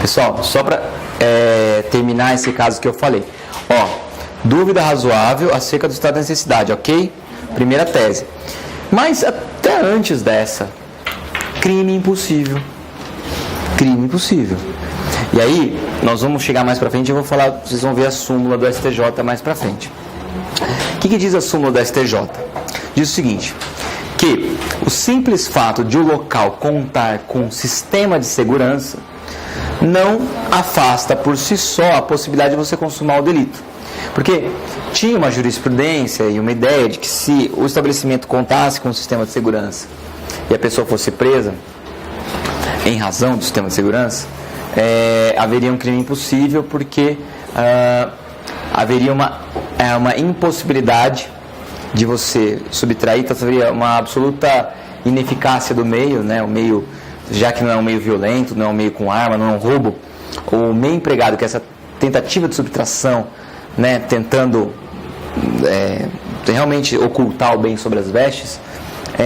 Pessoal, só para terminar esse caso que eu falei. Ó, dúvida razoável acerca do estado da necessidade, ok? Primeira tese. Mas até antes dessa, crime impossível. Crime impossível. E aí, nós vamos chegar mais pra frente, eu vou falar, vocês vão ver a súmula do STJ mais pra frente. O que diz a súmula do STJ? Diz o seguinte, que o simples fato de o local contar com sistema de segurança não afasta por si só a possibilidade de você consumar o delito. Porque tinha uma jurisprudência e uma ideia de que se o estabelecimento contasse com um sistema de segurança e a pessoa fosse presa em razão do sistema de segurança, haveria um crime impossível porque haveria uma impossibilidade de você subtrair, então haveria uma absoluta ineficácia do meio, né? O meio, já que não é um meio violento, não é um meio com arma, não é um roubo, o meio empregado, que é essa tentativa de subtração, né? Tentando realmente ocultar o bem sobre as vestes,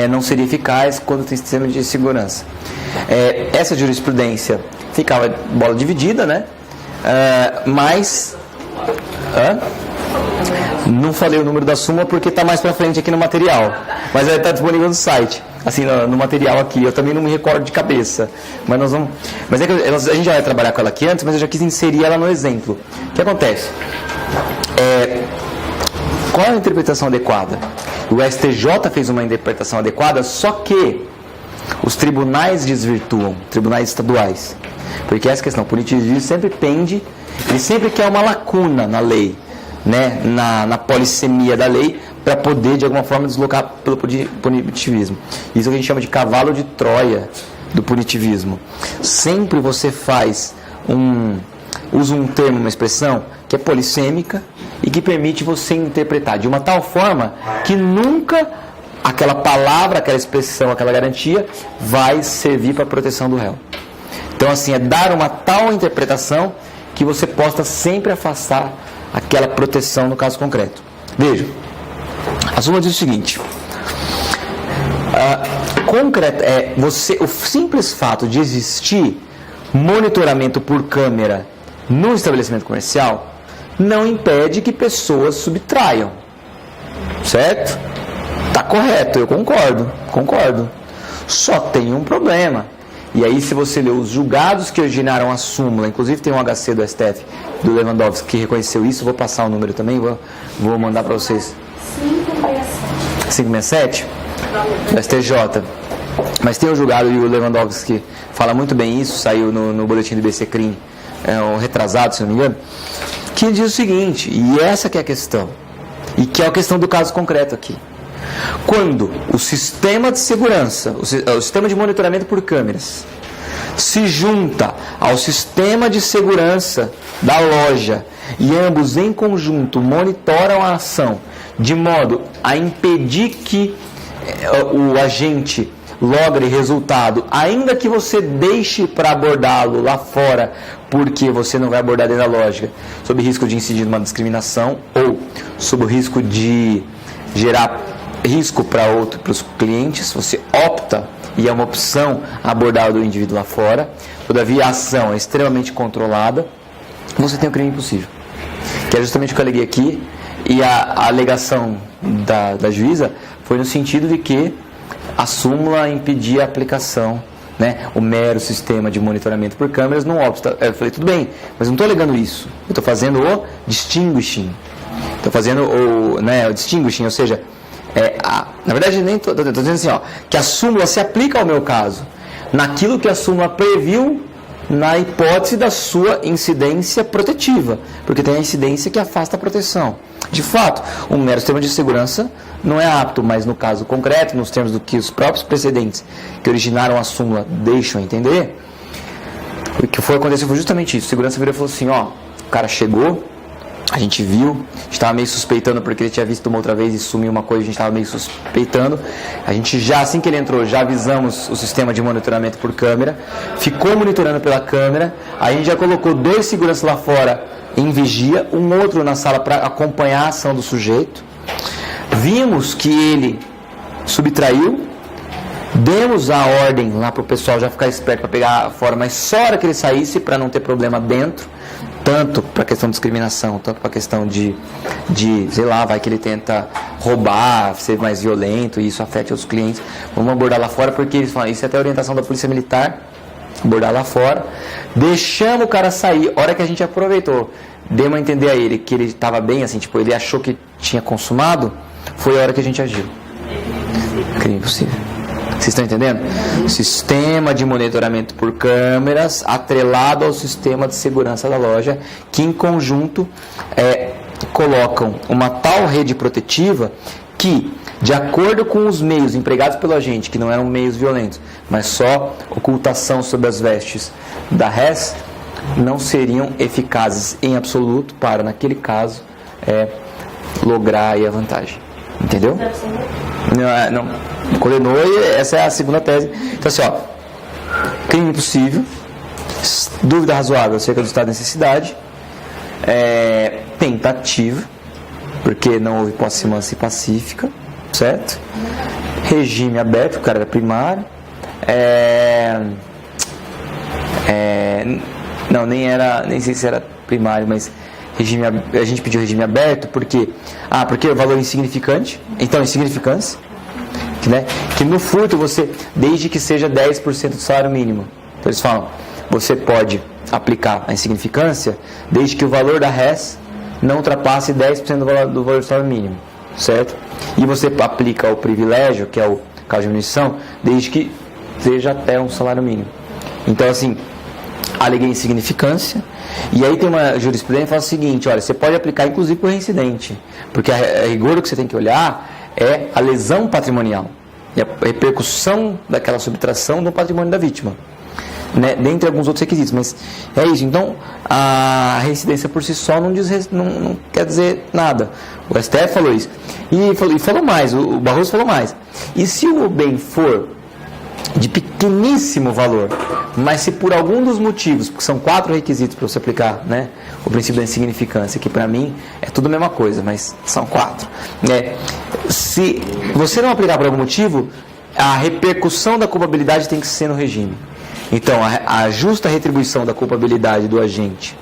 não seria eficaz quando tem sistema de segurança. Essa jurisprudência ficava bola dividida, né? Mas não falei o número da súmula porque está mais para frente aqui no material, mas vai estar disponível no site, assim, no material aqui. Eu também não me recordo de cabeça, mas nós vamos. Mas que a gente já vai trabalhar com ela aqui antes, mas eu já quis inserir ela no exemplo. O que acontece? Qual é a interpretação adequada? O STJ fez uma interpretação adequada, só que os tribunais desvirtuam, tribunais estaduais, porque essa questão, o punitivismo sempre pende, ele sempre quer uma lacuna na lei, né, na polissemia da lei, para poder de alguma forma deslocar pelo punitivismo. Isso que a gente chama de cavalo de Troia do punitivismo. Sempre você usa um termo, uma expressão que é polissêmica e que permite você interpretar de uma tal forma que nunca aquela palavra, aquela expressão, aquela garantia vai servir para a proteção do réu. Então, assim, é dar uma tal interpretação que você possa sempre afastar aquela proteção no caso concreto. Veja, a súmula diz o seguinte: o simples fato de existir monitoramento por câmera no estabelecimento comercial não impede que pessoas subtraiam. Certo? Tá correto, eu concordo. Só tem um problema. E aí, se você ler os julgados que originaram a súmula, inclusive tem um HC do STF, do Lewandowski, que reconheceu isso, vou passar o número também, vou mandar para vocês. 567? Do STJ. Mas tem um julgado, e o Lewandowski que fala muito bem isso, saiu no boletim do IBC Crim, um retrasado, se não me engano, que diz o seguinte, e essa que é a questão, e que é a questão do caso concreto aqui. Quando o sistema de segurança, o sistema de monitoramento por câmeras, se junta ao sistema de segurança da loja e ambos em conjunto monitoram a ação de modo a impedir que o agente logre resultado, ainda que você deixe para abordá-lo lá fora, porque você não vai abordar dentro da loja, sob risco de incidir numa discriminação ou sob o risco de gerar risco para os clientes, você opta, e é uma opção, abordar o indivíduo lá fora, todavia a ação é extremamente controlada, você tem um crime impossível, que é justamente o que eu aleguei aqui, e a alegação da juíza foi no sentido de que a súmula impedia a aplicação, né, o mero sistema de monitoramento por câmeras não obsta. Eu falei, tudo bem, mas não estou alegando isso, eu estou fazendo o distinguishing, estou fazendo o distinguishing, ou seja, na verdade, nem estou dizendo assim, que a súmula se aplica ao meu caso, naquilo que a súmula previu na hipótese da sua incidência protetiva, porque tem a incidência que afasta a proteção. De fato, um mero sistema de segurança não é apto, mas no caso concreto, nos termos do que os próprios precedentes que originaram a súmula deixam entender, o que aconteceu foi justamente isso. A segurança virou e falou assim, o cara chegou, a gente viu, estava meio suspeitando porque ele tinha visto uma outra vez e sumiu uma coisa, a gente estava meio suspeitando. A gente já, assim que ele entrou, já avisamos o sistema de monitoramento por câmera, ficou monitorando pela câmera, a gente já colocou 2 seguranças lá fora em vigia, um outro na sala para acompanhar a ação do sujeito. Vimos que ele subtraiu, Demos a ordem lá para o pessoal já ficar esperto para pegar fora, mas só a hora que ele saísse, para não ter problema dentro, tanto para a questão de discriminação, tanto para a questão de, sei lá, vai que ele tenta roubar, ser mais violento e isso afete outros clientes. Vamos abordar lá fora, porque eles falam, isso é até a orientação da Polícia Militar, abordar lá fora. Deixamos o cara sair, hora que a gente aproveitou, demos a entender a ele que ele estava bem, assim, tipo, ele achou que tinha consumado, foi a hora que a gente agiu. Crime possível. Vocês estão entendendo? Sistema de monitoramento por câmeras atrelado ao sistema de segurança da loja, que em conjunto colocam uma tal rede protetiva que, de acordo com os meios empregados pelo agente, que não eram meios violentos, mas só ocultação sob as vestes da res, não seriam eficazes em absoluto para, naquele caso, lograr aí a vantagem. Entendeu? Não. Condenou, e essa é a segunda tese. Então assim, ó, crime impossível, dúvida razoável acerca do estado de necessidade, tentativa, porque não houve posse mansa e pacífica, certo? Regime aberto, o cara era primário, não, nem sei se era primário, mas a gente pediu regime aberto porque o valor é insignificante, então insignificância, né? Que no furto você, desde que seja 10% do salário mínimo, então eles falam, você pode aplicar a insignificância desde que o valor da res não ultrapasse 10% do valor do salário mínimo, certo? E você aplica o privilégio, que é o caso de munição, desde que seja até um salário mínimo. Então assim, aleguei insignificância, e aí tem uma jurisprudência que fala o seguinte, olha, você pode aplicar inclusive por reincidente, porque a rigor o que você tem que olhar é a lesão patrimonial e a repercussão daquela subtração do patrimônio da vítima, né? Dentre alguns outros requisitos, mas é isso. Então a reincidência por si só não quer dizer nada. O STF falou isso e falou mais, o Barroso falou mais. E se o bem for de pequeníssimo valor, mas se por algum dos motivos, porque são 4 requisitos para você aplicar, né, o princípio da insignificância, que para mim é tudo a mesma coisa, mas são 4, né? Se você não aplicar por algum motivo, a repercussão da culpabilidade tem que ser no regime. Então a justa retribuição da culpabilidade do agente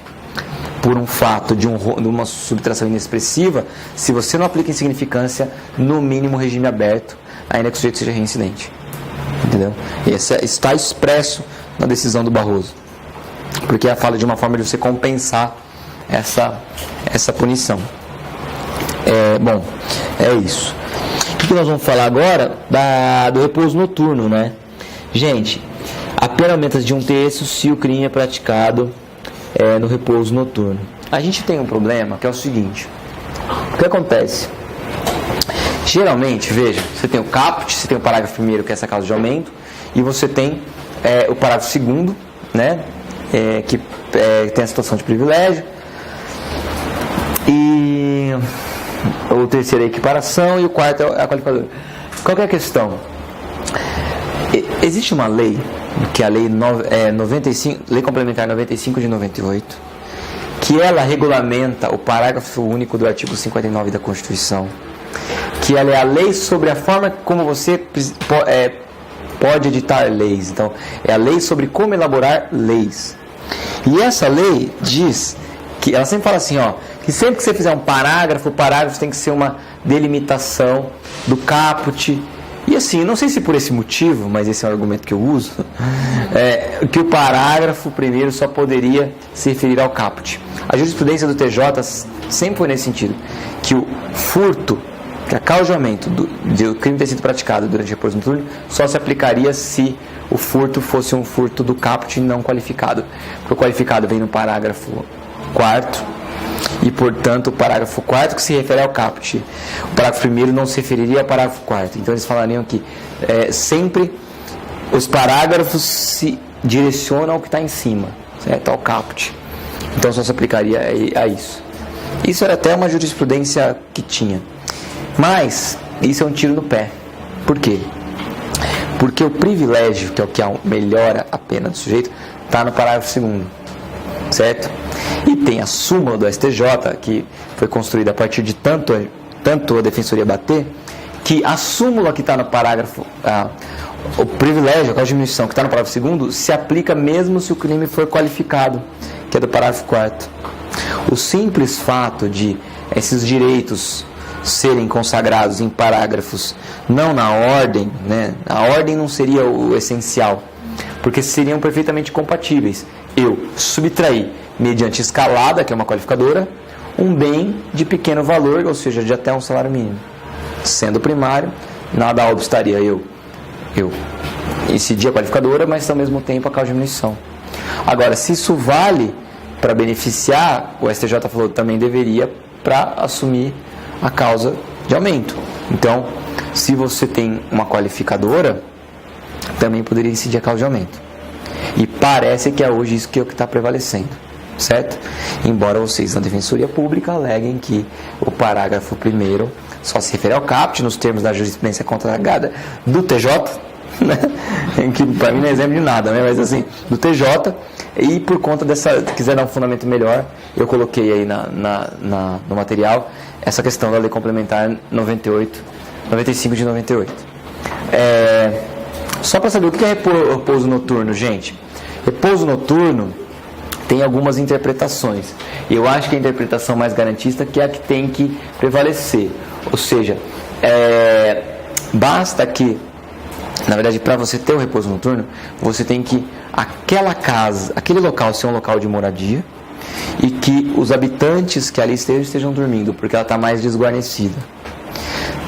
por um fato de uma subtração inexpressiva, se você não aplica insignificância, no mínimo regime aberto, ainda que o sujeito seja reincidente. Entendeu? Isso está expresso na decisão do Barroso, porque ela fala de uma forma de você compensar essa punição. Bom, é isso. O que nós vamos falar agora do repouso noturno, né? Gente, a pena aumenta de 1/3 se o crime é praticado no repouso noturno. A gente tem um problema que é o seguinte: o que acontece? Geralmente, veja, você tem o caput, você tem o parágrafo primeiro, que é essa causa de aumento, e você tem o parágrafo segundo, né, que tem a situação de privilégio, e o terceiro é a equiparação, e o quarto é a qualificadora. Qual que é a questão? Existe uma lei, que é a lei 95, Lei Complementar 95 de 98, que ela regulamenta o parágrafo único do artigo 59 da Constituição, que ela é a lei sobre a forma como você pode editar leis. Então, é a lei sobre como elaborar leis. E essa lei diz que, ela sempre fala assim, ó, que sempre que você fizer um parágrafo, o parágrafo tem que ser uma delimitação do caput. E assim, não sei se por esse motivo, mas esse é um argumento que eu uso, que o parágrafo primeiro só poderia se referir ao caput. A jurisprudência do TJ sempre foi nesse sentido, que o furto, que a causa de aumento do crime ter sido praticado durante o repouso noturno só se aplicaria se o furto fosse um furto do caput não qualificado. Porque o qualificado vem no parágrafo 4º e, portanto, o parágrafo 4º que se refere ao caput. O parágrafo 1º não se referiria ao parágrafo 4º. Então, eles falariam que sempre os parágrafos se direcionam ao que está em cima, certo? Ao caput. Então, só se aplicaria a isso. Isso era até uma jurisprudência que tinha. Mas isso é um tiro no pé. Por quê? Porque o privilégio, que é o que melhora a pena do sujeito, está no parágrafo 2º, certo? E tem a súmula do STJ, que foi construída a partir de tanto a Defensoria bater, que a súmula que está no parágrafo, o privilégio, a diminuição que está no parágrafo 2º, se aplica mesmo se o crime for qualificado, que é do parágrafo 4º. O simples fato de esses direitos serem consagrados em parágrafos não na ordem, né? A ordem não seria o essencial, porque seriam perfeitamente compatíveis. Eu subtrair, mediante escalada, que é uma qualificadora, um bem de pequeno valor, ou seja, de até um salário mínimo. Sendo primário, nada obstaria eu incidir a qualificadora, mas ao mesmo tempo a causa de diminuição. Agora, se isso vale para beneficiar, o STJ falou que também deveria para assumir a causa de aumento. Então, se você tem uma qualificadora, também poderia incidir a causa de aumento. E parece que é hoje isso que é o que está prevalecendo, certo? Embora vocês na Defensoria Pública aleguem que o parágrafo 1º só se refere ao CAPT, nos termos da jurisprudência contrariada do TJ, né? Que para mim não é exemplo de nada, né? Mas assim, do TJ, e por conta dessa, se quiser dar um fundamento melhor, eu coloquei aí no material essa questão da Lei Complementar 95 de 98. Só para saber o que é repouso noturno, gente. Repouso noturno tem algumas interpretações. E eu acho que a interpretação mais garantista que é a que tem que prevalecer. Ou seja, basta que, na verdade, para você ter o repouso noturno, você tem que aquela casa, aquele local ser um local de moradia e que os habitantes que ali estejam dormindo, porque ela está mais desguarnecida.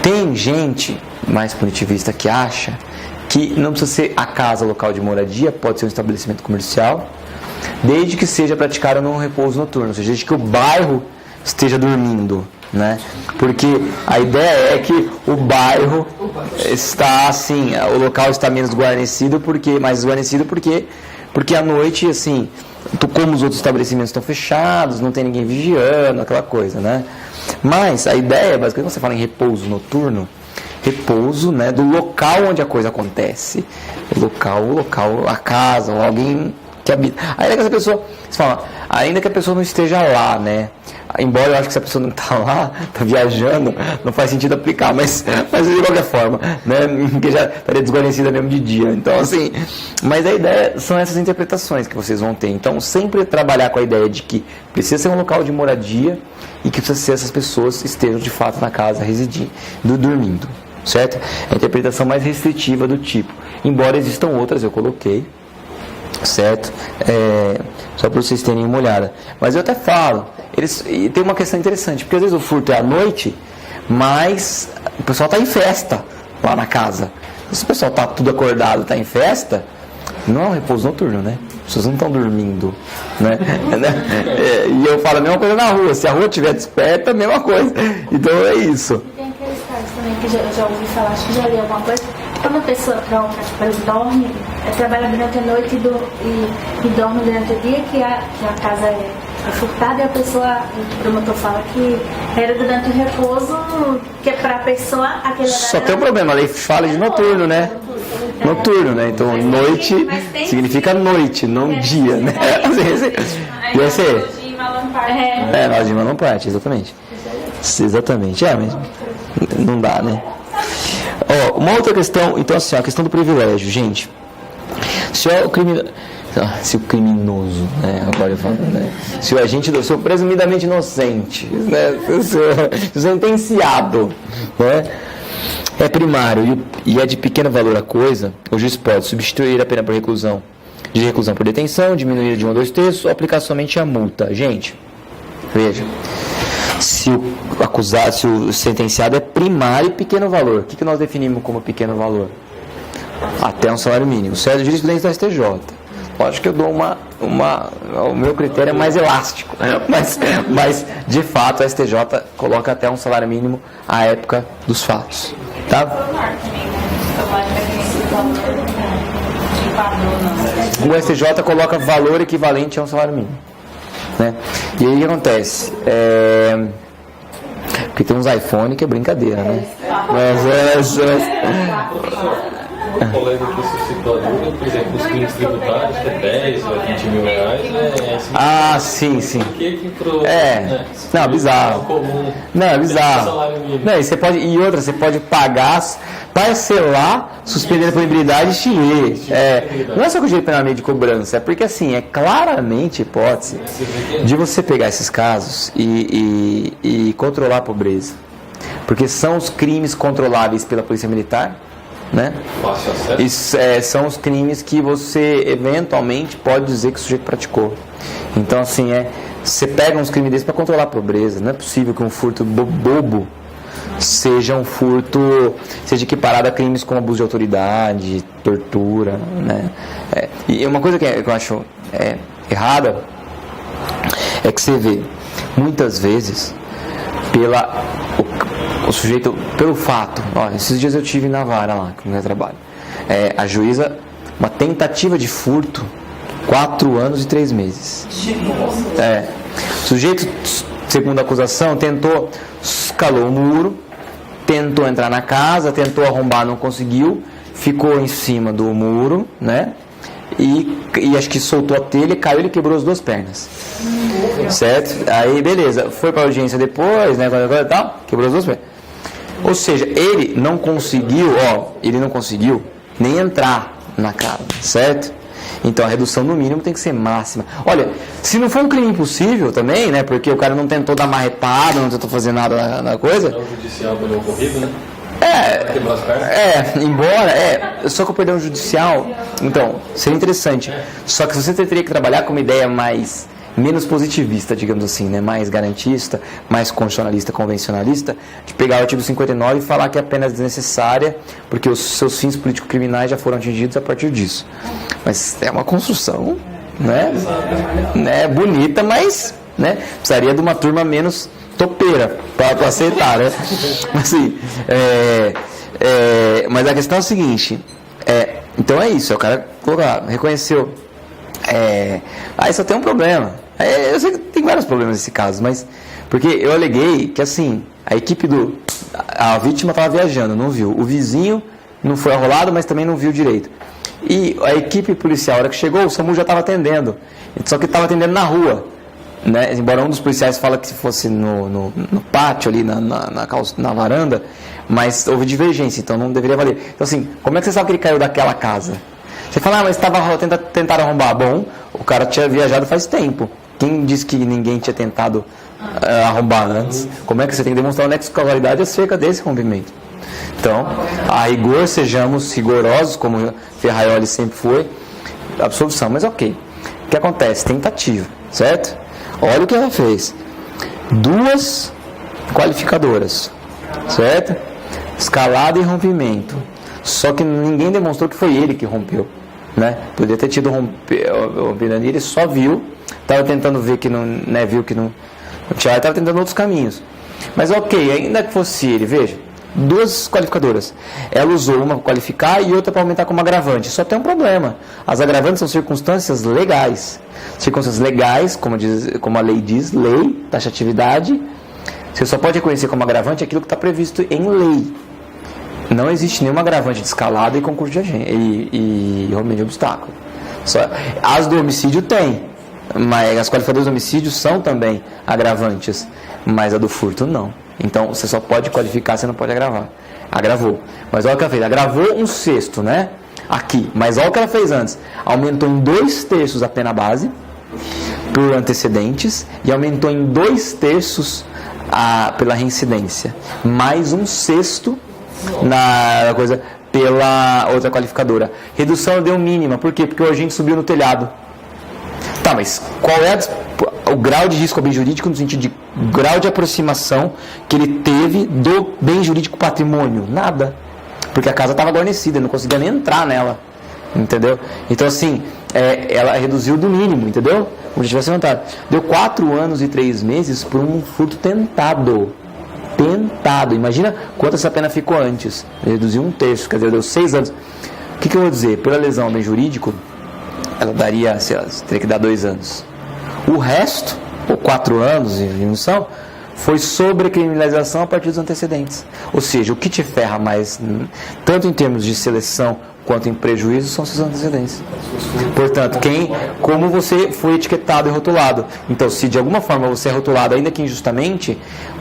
Tem gente mais punitivista que acha que não precisa ser a casa local de moradia, pode ser um estabelecimento comercial, desde que seja praticado num repouso noturno, ou seja, desde que o bairro esteja dormindo, né? Porque a ideia é que o bairro está assim, o local está menos guarnecido, mais desguarnecido porque à noite, assim, como os outros estabelecimentos estão fechados, não tem ninguém vigiando, aquela coisa, né? Mas a ideia, basicamente, quando você fala em repouso noturno, repouso, né, do local onde a coisa acontece, o local, a casa, ou alguém que habita. Ainda que essa pessoa, você fala, ainda que a pessoa não esteja lá, né? Embora eu acho que se a pessoa não está lá, está viajando, não faz sentido aplicar, mas de qualquer forma, né? Porque já estaria desguarnecida mesmo de dia. Então, assim, mas a ideia são essas interpretações que vocês vão ter. Então, sempre trabalhar com a ideia de que precisa ser um local de moradia e que precisa ser essas pessoas estejam de fato na casa residindo, dormindo, certo? A interpretação mais restritiva do tipo. Embora existam outras, eu coloquei, certo? Só para vocês terem uma olhada. Mas eu até falo, e tem uma questão interessante, porque às vezes o furto é à noite, mas o pessoal está em festa lá na casa. Se o pessoal está tudo acordado, está em festa, não é um repouso noturno, né? As pessoas não estão dormindo, né? E eu falo a mesma coisa na rua, se a rua estiver desperta, a mesma coisa. Então é isso. E tem aqueles casos também que eu já ouvi falar, acho que já li alguma coisa. Quando a pessoa troca, por exemplo, dorme, trabalha durante a noite e dorme durante o dia, que a casa é furtada, e a pessoa, o promotor fala que era durante o repouso, que é para a pessoa aquele horário. Só tem um problema, a lei fala de noturno, né? Noturno, né? Então noite significa noite, não dia, né? E esse nós de Malamparte, exatamente. Exatamente, mas não dá, né? Uma outra questão, então assim, a questão do privilégio, gente. Se o criminoso, né, agora eu falo, né, se o presumidamente inocente, né, se o sentenciado, né, é primário e é de pequeno valor a coisa, o juiz pode substituir a pena por reclusão por detenção, diminuir de 1 a 2 terços ou aplicar somente a multa. Gente, veja. Se o sentenciado é primário e pequeno valor, o que nós definimos como pequeno valor? Até um salário mínimo. Certo? Jurisprudência da STJ. Lógico que eu dou o meu critério é mais elástico, mas de fato a STJ coloca até um salário mínimo à época dos fatos. Tá? O STJ coloca valor equivalente a um salário mínimo. Né? E aí o que acontece? Porque tem uns iPhone que é brincadeira, né? A polêmica que suscitou a dúvida, por exemplo, os crimes tributários, que é 10 ou 20 mil reais, Ah, sim, sim. Não, bizarro. Comum. Não, é bizarro. Não, e você pode, e outra, você pode pagar, parcelar, suspender a punibilidade e extinguir. Não é só com o direito penalmente de cobrança, é porque assim, é claramente hipótese de você pegar esses casos e controlar a pobreza. Porque são os crimes controláveis pela polícia militar, né? E são os crimes que você eventualmente pode dizer que o sujeito praticou. Então assim, você pega uns crimes desses para controlar a pobreza. Não é possível que um furto bobo seja equiparado a crimes como abuso de autoridade, tortura, né? E uma coisa que eu acho errada é que você vê muitas vezes o sujeito, pelo fato, esses dias eu tive na vara lá, que eu trabalho, a juíza, uma tentativa de furto, 4 anos e 3 meses. O sujeito, segundo a acusação, escalou o muro, tentou entrar na casa, tentou arrombar, não conseguiu, ficou em cima do muro, né? E acho que soltou a telha, caiu, ele quebrou as 2 pernas. Certo? Aí beleza, foi para a audiência depois, né? Tal, quebrou as 2 pernas. Ou seja, ele não conseguiu nem entrar na casa, certo? Então a redução no mínimo tem que ser máxima. Olha, se não for um crime impossível também, né? Porque o cara não tentou dar marretada, não tentou fazer nada na coisa. O judicial pelo ocorrido, né? Só que o perdão judicial, então, seria interessante. Só que você teria que trabalhar com uma ideia menos positivista, digamos assim, né? Mais garantista, mais constitucionalista, convencionalista, de pegar o artigo 59 e falar que é apenas desnecessária, porque os seus fins político-criminais já foram atingidos a partir disso. Mas é uma construção, né? Bonita, mas, né? Precisaria de uma turma menos topeira para aceitar, né? Assim, mas a questão é o seguinte, então é isso, o cara reconheceu, aí só tem um problema, eu sei que tem vários problemas nesse caso, mas porque eu aleguei que assim, a vítima estava viajando, não viu, o vizinho não foi arrolado, mas também não viu direito, e a equipe policial, a hora que chegou, o SAMU já estava atendendo, só que estava atendendo na rua, né? Embora um dos policiais fala que se fosse no pátio ali, na varanda, mas houve divergência, então não deveria valer. Então assim, como é que você sabe que ele caiu daquela casa? Você fala, mas tentaram arrombar. Bom, o cara tinha viajado faz tempo. Quem disse que ninguém tinha tentado arrombar antes? Como é que você tem que demonstrar uma nexo causalidade acerca desse rompimento? Então, a rigor, sejamos rigorosos, como Ferraioli sempre foi, absolvição. Mas ok, o que acontece? Tentativa, certo? Olha o que ela fez. 2 qualificadoras, certo? Escalada e rompimento. Só que ninguém demonstrou que foi ele que rompeu, né? Poderia ter tido rompido ali, ele só viu, estava tentando ver que não, né? Viu que não tinha, estava tentando outros caminhos. Mas ok, ainda que fosse ele, veja, 2 qualificadoras. Ela usou uma para qualificar e outra para aumentar como agravante. Só tem um problema. As agravantes são circunstâncias legais. Circunstâncias legais, como a lei diz, lei, taxatividade. Você só pode reconhecer como agravante aquilo que está previsto em lei. Não existe nenhuma agravante de escalada e concurso de agente e rompimento de obstáculo. As do homicídio tem, mas as qualificadoras do homicídio são também agravantes, mas a do furto não. Então você só pode qualificar, você não pode agravar. Agravou. Mas olha o que ela fez, agravou 1/6, né? Aqui. Mas olha o que ela fez antes. Aumentou em 2/3 a pena base por antecedentes e aumentou em 2/3 pela reincidência. Mais 1/6 na coisa pela outra qualificadora. Redução deu mínima. Por quê? Porque o agente subiu no telhado. Tá, mas qual é o grau de risco ao bem jurídico no sentido de grau de aproximação que ele teve do bem jurídico patrimônio? Nada. Porque a casa estava guarnecida, não conseguia nem entrar nela. Entendeu? Então assim, ela reduziu do mínimo, entendeu? Como já tivesse levantado. Deu 4 anos e 3 meses por um furto tentado. Imagina quanto essa pena ficou antes. Reduziu 1/3, quer dizer, deu 6 anos. O que eu vou dizer? Pela lesão ao bem jurídico, ela daria, teria que dar 2 anos. O resto, ou 4 anos de diminuição, foi sobrecriminalização a partir dos antecedentes. Ou seja, o que te ferra mais, tanto em termos de seleção quanto em prejuízo são seus antecedentes. Portanto, como você foi etiquetado e rotulado. Então, se de alguma forma você é rotulado, ainda que injustamente,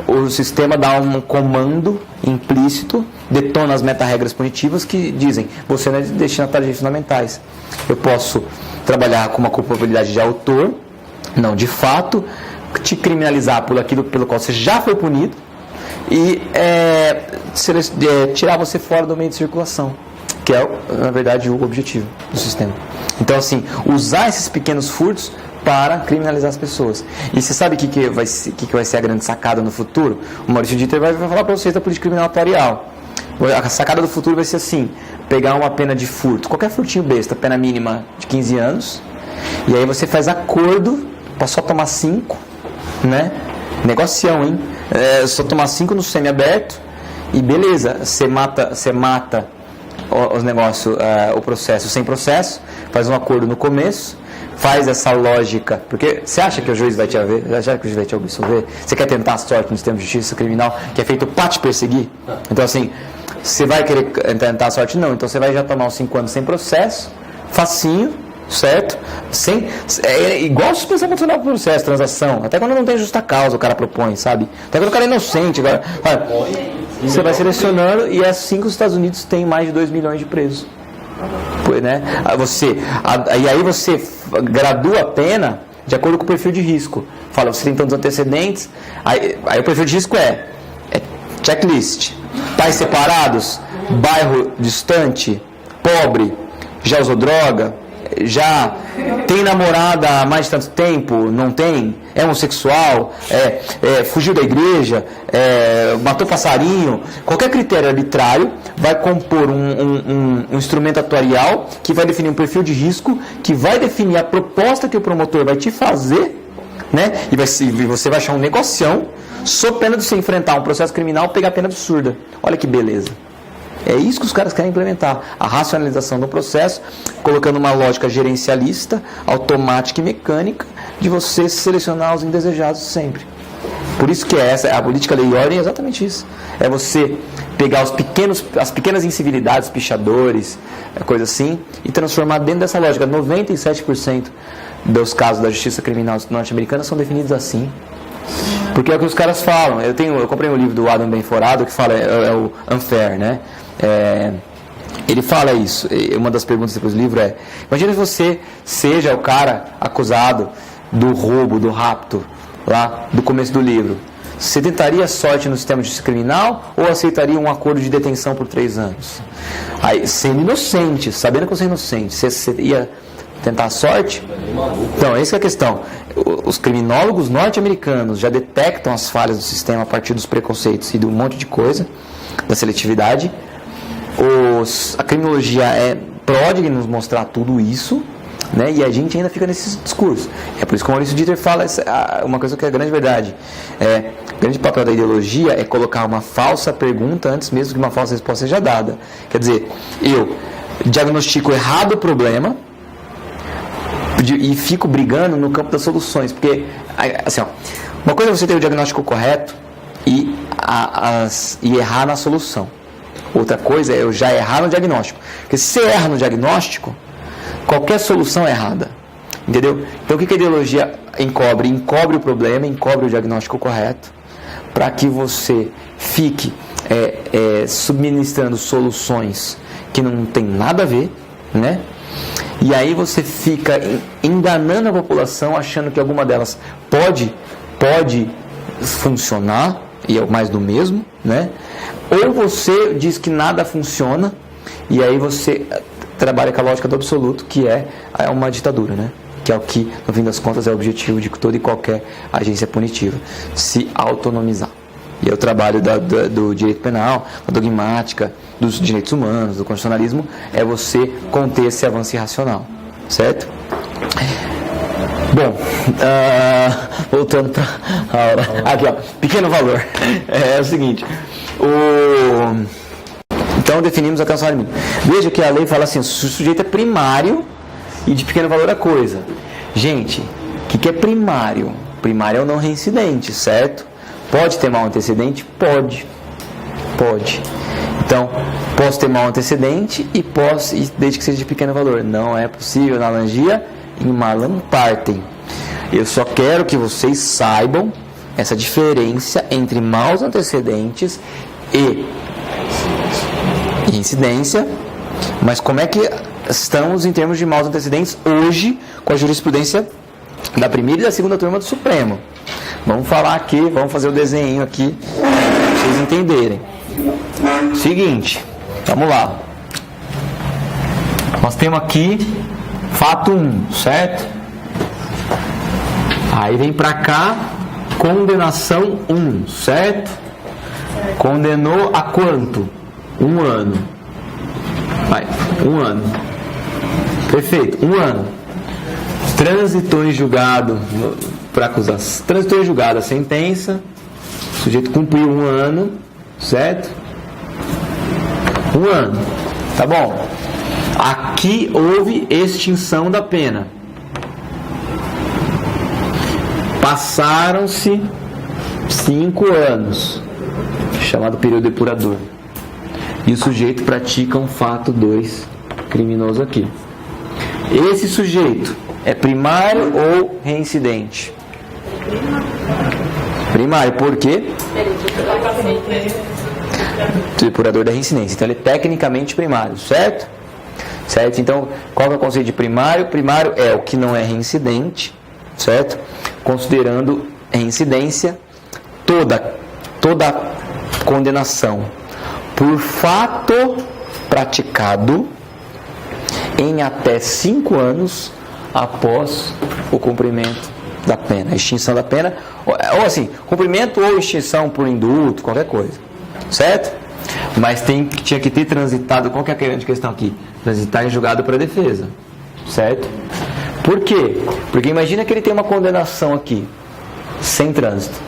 o sistema dá um comando implícito, detona as meta-regras punitivas que dizem: você não é destinatário de direitos fundamentais. Eu posso trabalhar com uma culpabilidade de autor, não de fato, te criminalizar por aquilo pelo qual você já foi punido e tirar você fora do meio de circulação, que é, na verdade, o objetivo do sistema. Então, assim, usar esses pequenos furtos para criminalizar as pessoas. E você sabe o que vai ser a grande sacada no futuro? O Maurício Dieter vai falar para vocês da política criminal atuarial. A sacada do futuro vai ser assim: pegar uma pena de furto, qualquer furtinho besta, pena mínima de 15 anos, e aí você faz acordo para só tomar 5, né? Negocião, hein? Só tomar 5 no semiaberto e beleza, você mata os negócios, o processo sem processo, faz um acordo no começo, faz essa lógica, porque você acha que o juiz vai te haver? Você acha que o juiz vai te absolver? Você quer tentar a sorte no sistema de justiça criminal que é feito para te perseguir? Então, assim, você vai querer tentar a sorte? Não. Então você vai já tomar uns 5 anos sem processo, facinho, certo? Igual suspensão condicional por processo, transação. Até quando não tem justa causa o cara propõe, sabe? Até quando o cara é inocente. Agora, você vai selecionando e assim que os Estados Unidos têm mais de 2 milhões de presos. Né? E aí você gradua a pena de acordo com o perfil de risco. Fala, você tem tantos antecedentes. Aí o perfil de risco é checklist. Pais separados, bairro distante, pobre, já usou droga, já tem namorada há mais de tanto tempo, não tem, é homossexual, fugiu da igreja, matou passarinho. Qualquer critério arbitrário vai compor um instrumento atuarial que vai definir um perfil de risco, que vai definir a proposta que o promotor vai te fazer, né? E você vai achar um negocião, sob pena de você enfrentar um processo criminal e pegar pena absurda. Olha que beleza. É isso que os caras querem implementar, a racionalização do processo, colocando uma lógica gerencialista, automática e mecânica, de você selecionar os indesejados sempre. Por isso que a política lei e ordem é exatamente isso. É você pegar as pequenas incivilidades, pichadores, coisa assim, e transformar dentro dessa lógica. 97% dos casos da justiça criminal norte-americana são definidos assim. Porque é o que os caras falam. Eu comprei um livro do Adam Benforado que fala, é o Unfair, né? Ele fala isso. Uma das perguntas depois do livro é: imagina se você seja o cara acusado do roubo, do rapto, lá do começo do livro. Você tentaria sorte no sistema de justiça criminal ou aceitaria um acordo de detenção por 3 anos? Aí, sendo inocente, sabendo que você é inocente, você ia tentar a sorte? Então, essa é a questão. Os criminólogos norte-americanos já detectam as falhas do sistema a partir dos preconceitos e de um monte de coisa, da seletividade. A criminologia é pródiga em nos mostrar tudo isso, né? E a gente ainda fica nesse discurso. É por isso que o Maurício Dieter fala uma coisa que é a grande verdade. O grande papel da ideologia é colocar uma falsa pergunta antes mesmo que uma falsa resposta seja dada. Quer dizer, eu diagnostico errado o problema e fico brigando no campo das soluções. Porque, assim, uma coisa é você ter o diagnóstico correto e errar na solução. Outra coisa é eu já errar no diagnóstico. Porque se você erra no diagnóstico, qualquer solução é errada. Entendeu? Então o que a ideologia encobre? Encobre o problema, encobre o diagnóstico correto, para que você fique subministrando soluções que não tem nada a ver, né? E aí você fica enganando a população, achando que alguma delas pode funcionar, e é o mais do mesmo, né? Ou você diz que nada funciona, e aí você trabalha com a lógica do absoluto, que é uma ditadura, né? Que é o que, no fim das contas, é o objetivo de toda e qualquer agência punitiva: se autonomizar. E é o trabalho do direito penal, da dogmática, dos direitos humanos, do constitucionalismo, é você conter esse avanço irracional, certo? Bom, voltando para a aula. Aqui, ó, pequeno valor. É o seguinte, então definimos a canção mínima. Veja que a lei fala assim: se o sujeito é primário e de pequeno valor a coisa. Gente, o que é primário? Primário é o não reincidente, certo? Pode ter mal antecedente? Pode. Então, posso ter mau antecedente e desde que seja de pequeno valor. Não é possível analogia em Malam partem. Eu só quero que vocês saibam essa diferença entre maus antecedentes e incidência. Mas como é que estamos em termos de maus antecedentes hoje com a jurisprudência da primeira e da segunda turma do Supremo? Vamos falar aqui, vamos fazer o desenho aqui para vocês entenderem. Seguinte, vamos lá. Nós temos aqui fato 1, certo? Aí vem para cá, condenação 1, certo? Condenou a quanto? 1 ano. Vai, 1 ano. Perfeito, 1 ano. Transitou em julgado para acusação. Transitou em julgado a sentença. O sujeito cumpriu 1 ano, certo? 1 ano. Tá bom. Aqui houve extinção da pena. Passaram-se 5 anos, chamado período depurador. E o sujeito pratica um fato 2 criminoso aqui. Esse sujeito é primário ou reincidente? Primário, por quê? Depurador da reincidência. Então ele é tecnicamente primário, certo? Certo? Então, qual é o conceito de primário? Primário é o que não é reincidente, certo? Considerando reincidência toda condenação por fato praticado em até 5 anos após o cumprimento da pena, a extinção da pena, ou assim, cumprimento ou extinção por indulto, qualquer coisa, certo? Mas tinha que ter transitado, qual que é a grande questão aqui? Transitar em julgado para defesa, certo? Por quê? Porque imagina que ele tem uma condenação aqui, sem trânsito,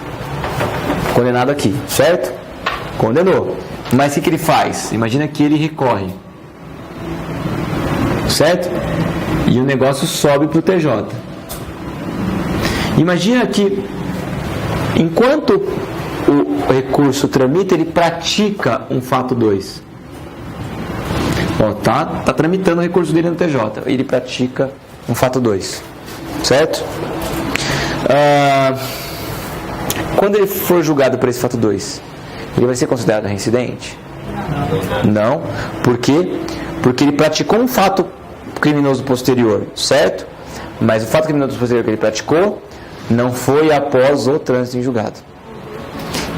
condenado aqui, certo? Condenou. Mas o que ele faz? Imagina que ele recorre, certo? E o negócio sobe para o TJ. Imagina que, enquanto o recurso tramita, ele pratica um fato 2. Bom, tá tramitando o recurso dele no TJ. Ele pratica um fato 2, certo? Quando ele for julgado por esse fato 2, ele vai ser considerado reincidente? Não. Por quê? Porque ele praticou um fato criminoso posterior, certo? Mas o fato criminoso posterior que ele praticou não foi após o trânsito em julgado.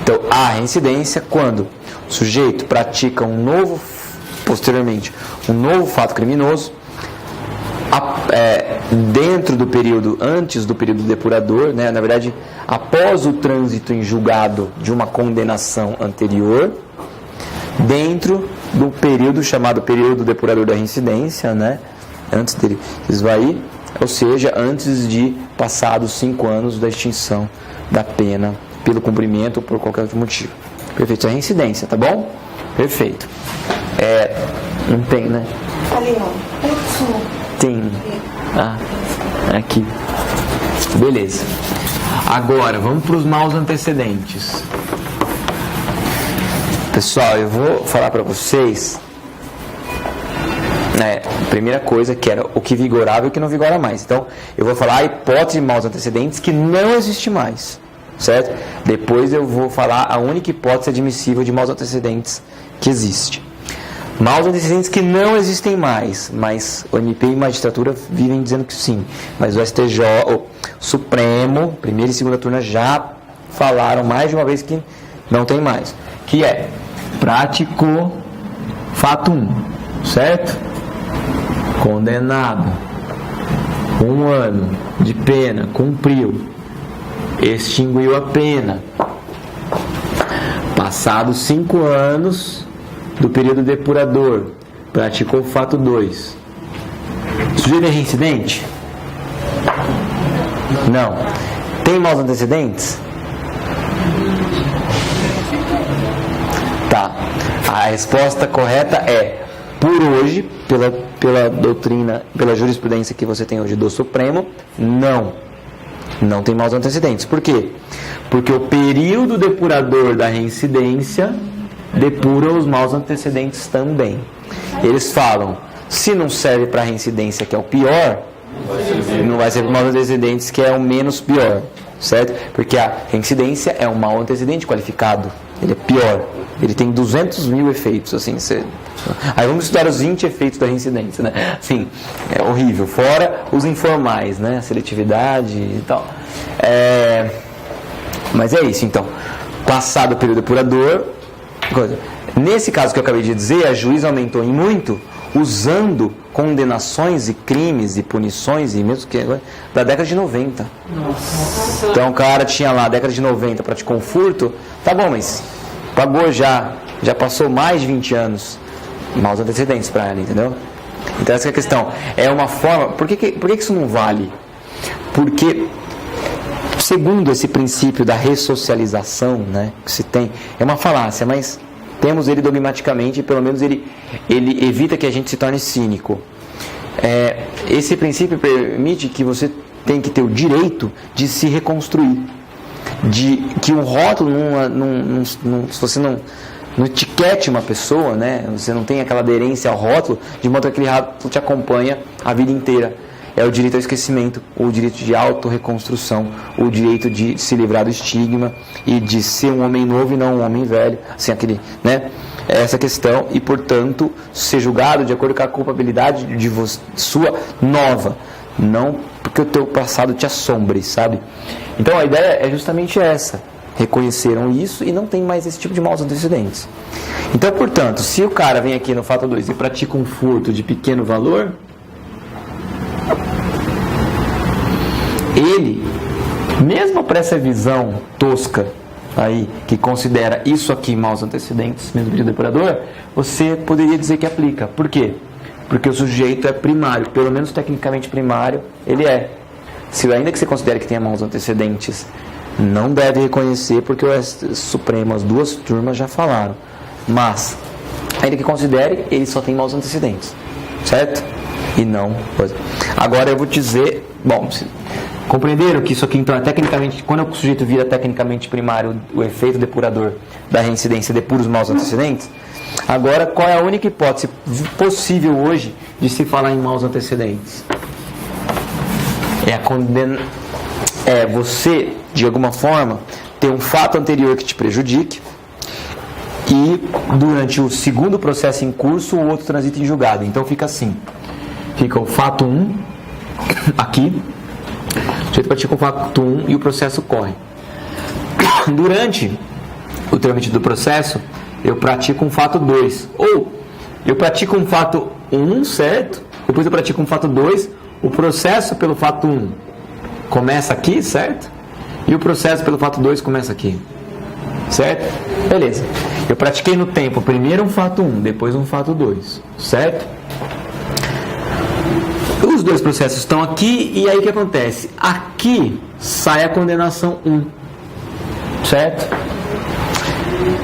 Então, há reincidência quando o sujeito pratica posteriormente, um novo fato criminoso dentro do período, antes do período depurador, né? Na verdade, após o trânsito em julgado de uma condenação anterior, dentro do período chamado período depurador da reincidência, né? Antes dele esvair, ou seja, antes de passados 5 anos da extinção da pena pelo cumprimento ou por qualquer outro motivo. Perfeito, isso é reincidência, tá bom? Perfeito. Não tem, né? Ali, ó. Tem. Aqui. Beleza. Agora, vamos para os maus antecedentes. Pessoal, eu vou falar para vocês primeira coisa que era o que vigorava e o que não vigora mais. Então, eu vou falar a hipótese de maus antecedentes que não existe mais, certo? Depois eu vou falar a única hipótese admissível de maus antecedentes que existe. Maus antecedentes que não existem mais, mas o MP e magistratura vivem dizendo que sim. Mas o STJ, o Supremo, primeira e segunda turma já falaram mais de uma vez que não tem mais. Que é, praticou fato 1, certo? Condenado, 1 ano de pena, cumpriu, extinguiu a pena. Passados 5 anos do período depurador, praticou o fato 2. O sujeito é reincidente? Não. Tem maus antecedentes? Tá. A resposta correta é, por hoje, pela doutrina, pela jurisprudência que você tem hoje do Supremo, não tem maus antecedentes. Por quê? Porque o período depurador da reincidência depura os maus antecedentes também. Eles falam, se não serve para reincidência, que é o pior, não vai ser para os maus antecedentes, que é o menos pior, certo? Porque a reincidência é um mau antecedente qualificado, ele é pior, ele tem 200 mil efeitos, assim, aí vamos estudar os 20 efeitos da reincidência, né? Enfim, é horrível, fora os informais, né? Seletividade e tal. Mas é isso, então, passado o período depurador, nesse caso que eu acabei de dizer, a juíza aumentou em muito, usando condenações e crimes e punições e mesmo que da década de 90. Nossa. Então o cara tinha lá, década de 90, praticou um furto, tá bom, mas pagou já passou mais de 20 anos, maus antecedentes para ela, entendeu? Então essa é a questão, é uma forma, por que isso não vale? Porque segundo esse princípio da ressocialização, né, que se tem, é uma falácia, mas temos ele dogmaticamente, e pelo menos ele evita que a gente se torne cínico. Esse princípio permite que você tem que ter o direito de se reconstruir, de que um rótulo, se você não etiquete uma pessoa, né, você não tem aquela aderência ao rótulo, de modo que aquele rótulo te acompanha a vida inteira. É o direito ao esquecimento, o direito de autorreconstrução, o direito de se livrar do estigma e de ser um homem novo e não um homem velho, assim, aquele, né? É essa questão, e portanto ser julgado de acordo com a culpabilidade de sua nova, não porque o teu passado te assombre, sabe? Então a ideia é justamente essa, reconheceram isso e não tem mais esse tipo de maus antecedentes. Então, portanto, se o cara vem aqui no fato 2 e pratica um furto de pequeno valor, ele, mesmo para essa visão tosca aí, que considera isso aqui maus antecedentes, mesmo pedido depurador, você poderia dizer que aplica. Por quê? Porque o sujeito é primário, pelo menos tecnicamente primário, ele é. Se ainda que você considere que tenha maus antecedentes, não deve reconhecer, porque o Supremo, as duas turmas já falaram. Mas, ainda que considere, ele só tem maus antecedentes, certo? E não coisa. Agora eu vou dizer, bom, compreenderam que isso aqui então é tecnicamente, quando o sujeito vira tecnicamente primário, o efeito depurador da reincidência depura os maus antecedentes? Agora, qual é a única hipótese possível hoje de se falar em maus antecedentes? É você, de alguma forma, ter um fato anterior que te prejudique e durante o segundo processo em curso o outro transita em julgado. Então fica assim, fica o fato 1 aqui, o sujeito pratica o fato 1 e o processo corre. Durante o trâmite do processo, eu pratico um fato 2. Ou eu pratico um fato 1, certo? Depois eu pratico um fato 2. O processo pelo fato 1 começa aqui, certo? E o processo pelo fato 2 começa aqui. Certo? Beleza. Eu pratiquei no tempo primeiro um fato 1, depois um fato 2. Certo? Os dois processos estão aqui, e aí o que acontece? Aqui sai a condenação 1. Certo?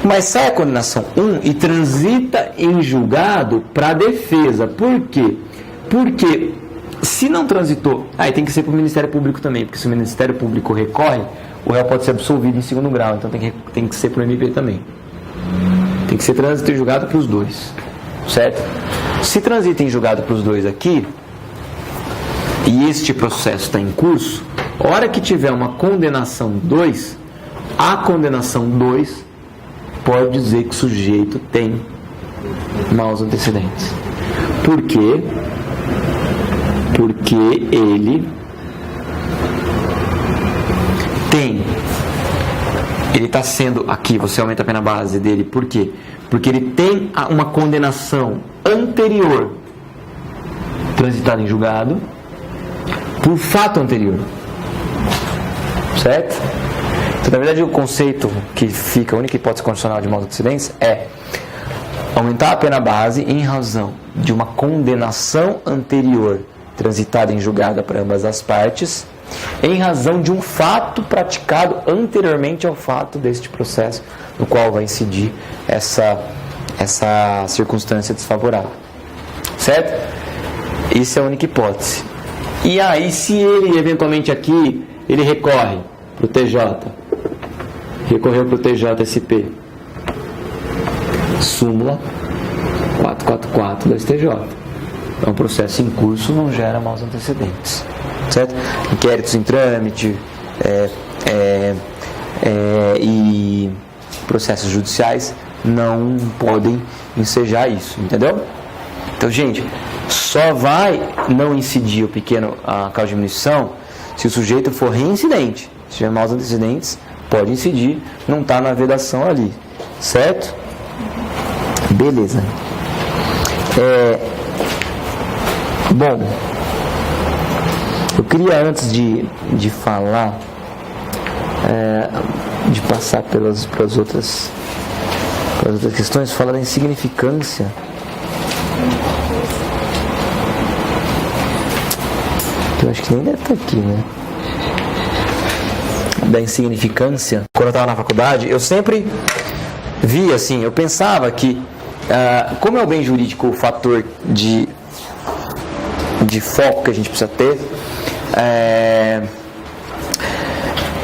Mas sai a condenação 1 e transita em julgado para a defesa. Por quê? Porque se não transitou, aí tem que ser para o Ministério Público também, porque se o Ministério Público recorre, o réu pode ser absolvido em segundo grau, então tem que ser para o MP também. Tem que ser trânsito em julgado para os dois. Certo? Se transita em julgado para os dois aqui, e este processo está em curso, a hora que tiver uma condenação 2, a condenação 2 pode dizer que o sujeito tem maus antecedentes. Por quê? Porque ele está sendo, aqui você aumenta a pena base dele, por quê? Porque ele tem uma condenação anterior transitada em julgado por fato anterior, certo? Então, na verdade, o conceito que fica, a única hipótese constitucional de maus antecedentes é aumentar a pena base em razão de uma condenação anterior transitada em julgada para ambas as partes, em razão de um fato praticado anteriormente ao fato deste processo, no qual vai incidir essa circunstância desfavorável. Certo? Isso é a única hipótese. E aí, se ele eventualmente aqui, ele recorre para o TJ, recorreu para o TJSP, súmula 444 do STJ. Então, um processo em curso não gera maus antecedentes, certo? Inquéritos em trâmite e processos judiciais não podem ensejar isso, entendeu? Então, gente, só vai não incidir a causa de diminuição se o sujeito for reincidente. Se tiver maus antecedentes, pode incidir, não está na vedação ali, certo? Beleza. Bom, eu queria, antes de falar, de passar para as outras questões, falar da insignificância. Eu acho que nem deve estar aqui, né? Da insignificância. Quando eu estava na faculdade, eu sempre vi assim, eu pensava que, como é o bem jurídico o fator de foco que a gente precisa ter,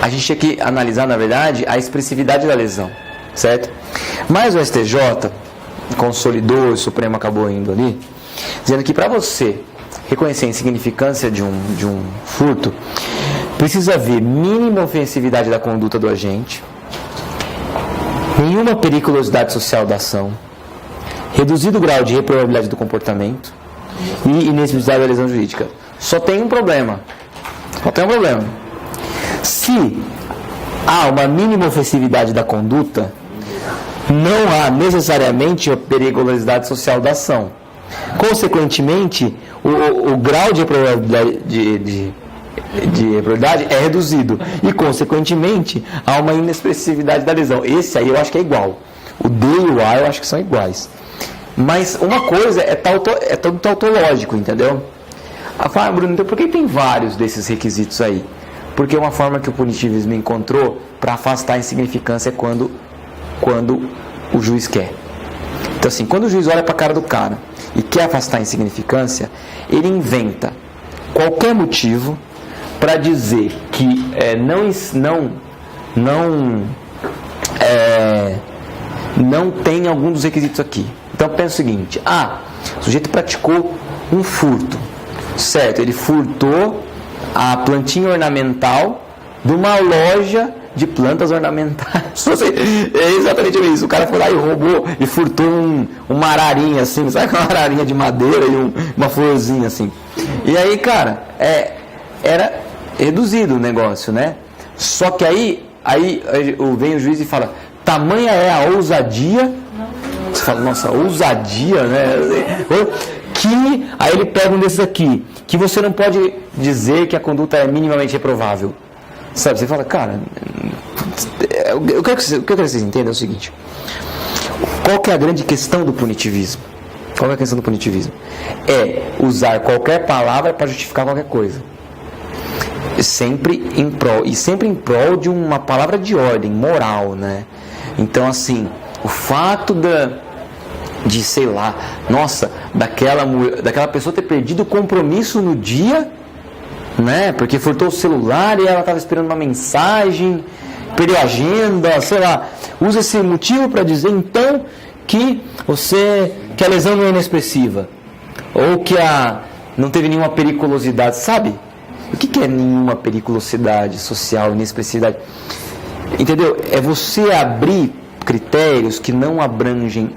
a gente tinha que analisar, na verdade, a expressividade da lesão, certo? Mas o STJ consolidou, o Supremo acabou indo ali, dizendo que para você reconhecer a insignificância de um furto, precisa haver mínima ofensividade da conduta do agente, nenhuma periculosidade social da ação, reduzido grau de reprovabilidade do comportamento e inexpressibilidade da lesão jurídica. Só tem um problema. Se há uma mínima ofensividade da conduta, não há necessariamente a periculosidade social da ação. Consequentemente, o grau de reprovabilidade é reduzido e, consequentemente, há uma inexpressividade da lesão. Esse aí eu acho que é igual. O D e o A eu acho que são iguais. Mas uma coisa é todo tautológico, entendeu? Bruno, então por que tem vários desses requisitos aí? Porque uma forma que o punitivismo encontrou para afastar a insignificância é quando o juiz quer. Então assim, quando o juiz olha para a cara do cara e quer afastar a insignificância, ele inventa qualquer motivo para dizer que não tem algum dos requisitos aqui. Então pensa o seguinte: o sujeito praticou um furto, certo? Ele furtou a plantinha ornamental de uma loja de plantas ornamentais. É exatamente isso. O cara foi lá e roubou e furtou uma ararinha assim, sabe, uma ararinha de madeira e uma florzinha assim. E aí, cara, era reduzido o negócio, né? Só que aí vem o juiz e fala: tamanha é a ousadia. Você fala, nossa, ousadia, né? Aí ele pega um desses aqui, que você não pode dizer que a conduta é minimamente reprovável. Sabe, você fala, cara, eu quero que vocês entendam é o seguinte: qual que é a grande questão do punitivismo? Qual é a questão do punitivismo? É usar qualquer palavra para justificar qualquer coisa. Sempre em prol de uma palavra de ordem moral, né? Então, assim, o fato de sei lá, nossa, daquela pessoa ter perdido o compromisso no dia, né? Porque furtou o celular e ela estava esperando uma mensagem, perdeu a agenda, sei lá. Usa esse motivo para dizer, então, que a lesão não é inexpressiva, ou que não teve nenhuma periculosidade, sabe? O que é nenhuma periculosidade social, inexpressividade? Entendeu? É você abrir critérios que não abrangem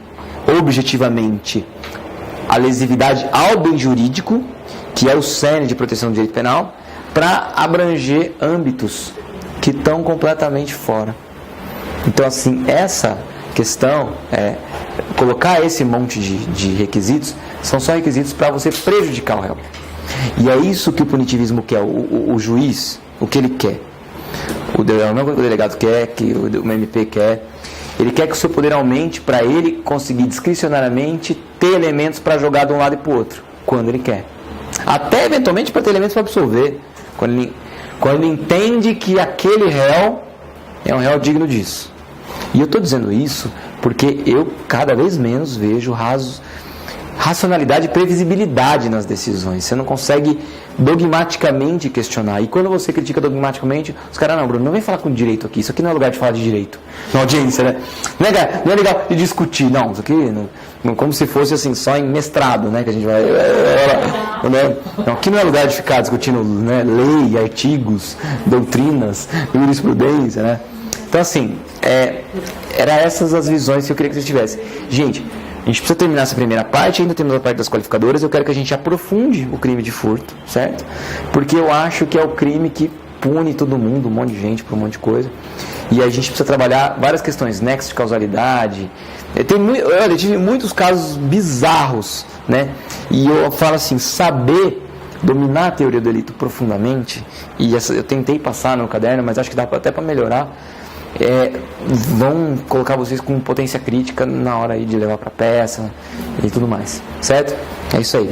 objetivamente a lesividade ao bem jurídico, que é o cerne de proteção do direito penal, para abranger âmbitos que estão completamente fora. Então, assim, essa questão, colocar esse monte de requisitos, são só requisitos para você prejudicar o réu. E é isso que o punitivismo quer, o juiz, o que ele quer. O delegado quer, que o MP quer. Ele quer que o seu poder aumente para ele conseguir discricionariamente ter elementos para jogar de um lado e para o outro, quando ele quer. Até eventualmente para ter elementos para absolver, quando ele entende que aquele réu é um réu digno disso. E eu estou dizendo isso porque eu cada vez menos vejo racionalidade e previsibilidade nas decisões. Você não consegue dogmaticamente questionar. E quando você critica dogmaticamente, os caras, não, Bruno, não vem falar com direito aqui. Isso aqui não é lugar de falar de direito. Na audiência, né? Não é legal de discutir, não. Isso aqui, não, como se fosse assim, só em mestrado, né? Que a gente vai. Não, aqui não é lugar de ficar discutindo, né, lei, artigos, doutrinas, jurisprudência, né? Então, assim, eram essas as visões que eu queria que vocês tivessem. Gente, a gente precisa terminar essa primeira parte, ainda temos a parte das qualificadoras. Eu quero que a gente aprofunde o crime de furto, certo? Porque eu acho que é o crime que pune todo mundo, um monte de gente por um monte de coisa. E a gente precisa trabalhar várias questões, nexo de causalidade. Eu tive muitos casos bizarros, né? E eu falo assim, saber dominar a teoria do delito profundamente, e eu tentei passar no caderno, mas acho que dá até para melhorar. Vão colocar vocês com potência crítica na hora aí de levar para peça e tudo mais, certo? É isso aí.